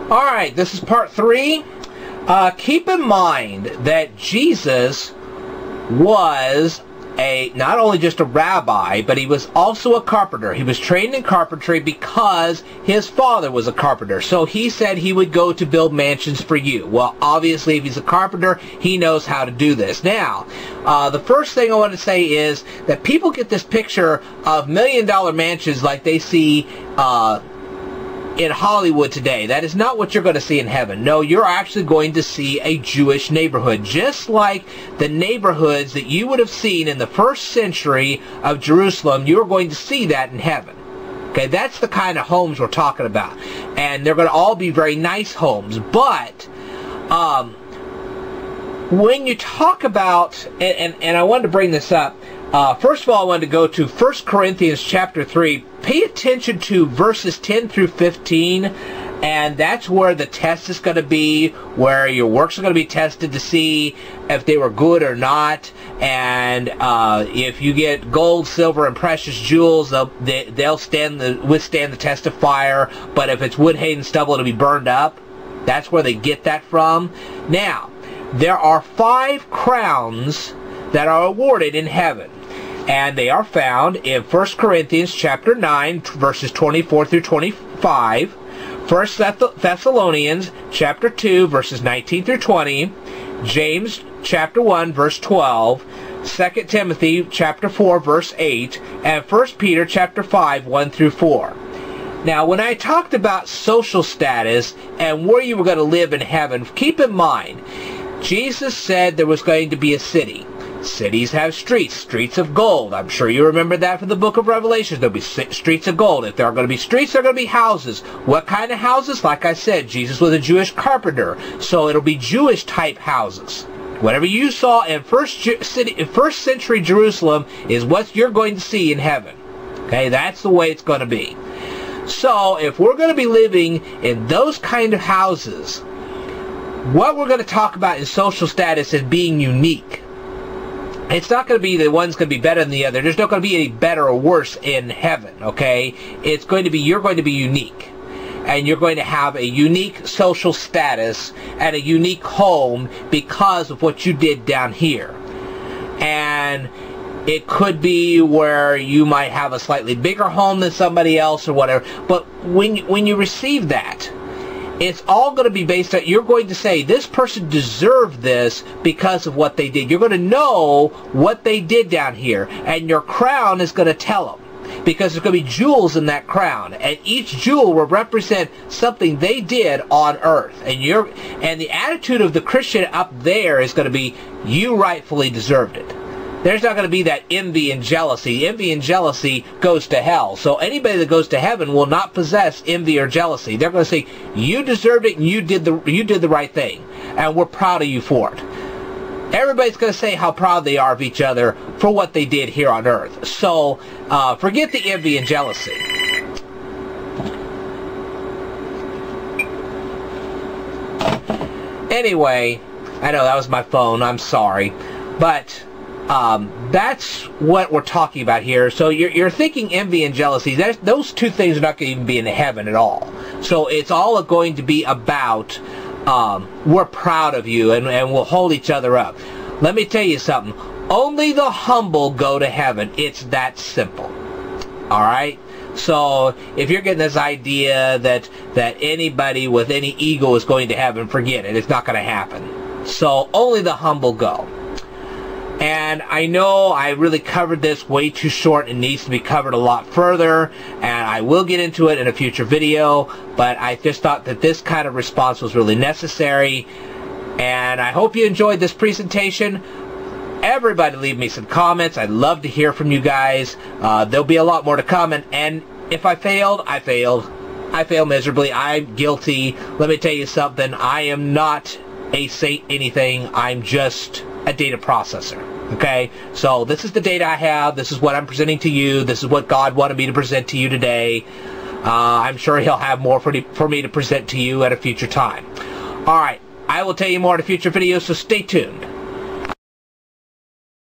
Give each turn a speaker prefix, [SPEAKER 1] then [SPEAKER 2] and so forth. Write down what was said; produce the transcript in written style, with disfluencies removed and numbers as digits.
[SPEAKER 1] Alright, this is part 3. Keep in mind that Jesus was not only just a rabbi, but he was also a carpenter. He was trained in carpentry because his father was a carpenter. So he said he would go to build mansions for you. Well, obviously, if he's a carpenter, he knows how to do this. Now, the first thing I want to say is that people get this picture of million-dollar mansions like they see in Hollywood today. That is not what you're going to see in heaven. No, you're actually going to see a Jewish neighborhood, just like the neighborhoods that you would have seen in the first century of Jerusalem. You're going to see that in heaven. Okay, that's the kind of homes we're talking about. And they're going to all be very nice homes. But when you talk about, and I wanted to bring this up, first of all, I wanted to go to 1 Corinthians chapter 3. Pay attention to verses 10 through 15, and that's where the test is going to be, where your works are going to be tested to see if they were good or not. And if you get gold, silver, and precious jewels, they'll withstand the test of fire. But if it's wood, hay, and stubble, it'll be burned up. That's where they get that from. Now, there are 5 crowns that are awarded in heaven. And they are found in 1 Corinthians chapter 9, verses 24 through 25, 1 Thessalonians chapter 2, verses 19 through 20, James chapter 1, verse 12, 2 Timothy chapter 4, verse 8, and 1 Peter chapter 5, 1 through 4. Now, when I talked about social status and where you were going to live in heaven, keep in mind, Jesus said there was going to be a city. Cities have streets, streets of gold. I'm sure you remember that from the book of Revelation. There'll be streets of gold. If there are going to be streets, there are going to be houses. What kind of houses? Like I said, Jesus was a Jewish carpenter, so it'll be Jewish type houses. Whatever you saw in first century Jerusalem is what you're going to see in heaven. Okay, that's the way it's going to be. So if we're going to be living in those kind of houses, what we're going to talk about in social status is being unique. It's not going to be the one's going to be better than the other. There's not going to be any better or worse in heaven, okay? It's going to be, you're going to be unique. And you're going to have a unique social status and a unique home because of what you did down here. And it could be where you might have a slightly bigger home than somebody else or whatever. But when you receive that, it's all going to be based on, you're going to say, this person deserved this because of what they did. You're going to know what they did down here. And your crown is going to tell them. Because there's going to be jewels in that crown. And each jewel will represent something they did on earth. And the attitude of the Christian up there is going to be, you rightfully deserved it. There's not going to be that envy and jealousy. Envy and jealousy goes to hell. So anybody that goes to heaven will not possess envy or jealousy. They're going to say, you deserved it and you did the right thing. And we're proud of you for it. Everybody's going to say how proud they are of each other for what they did here on earth. So forget the envy and jealousy. Anyway, I know that was my phone. I'm sorry. But that's what we're talking about here. So you're thinking envy and jealousy. Those two things are not going to even be in heaven at all. So it's all going to be about we're proud of you and we'll hold each other up. Let me tell you something. Only the humble go to heaven. It's that simple. Alright? So if you're getting this idea that anybody with any ego is going to heaven, forget it. It's not going to happen. So only the humble go. And I know I really covered this way too short. It needs to be covered a lot further, and I will get into it in a future video, but I just thought that this kind of response was really necessary. And I hope you enjoyed this presentation. Everybody leave me some comments. I'd love to hear from you guys. There'll be a lot more to come, and if I failed, I failed. I failed miserably. I'm guilty. Let me tell you something. I am not a saint anything. I'm just a data processor. Okay, so this is the data I have. This is what I'm presenting to you. This is what God wanted me to present to you today. I'm sure He'll have more for me to present to you at a future time. Alright, I will tell you more in a future video, so stay tuned.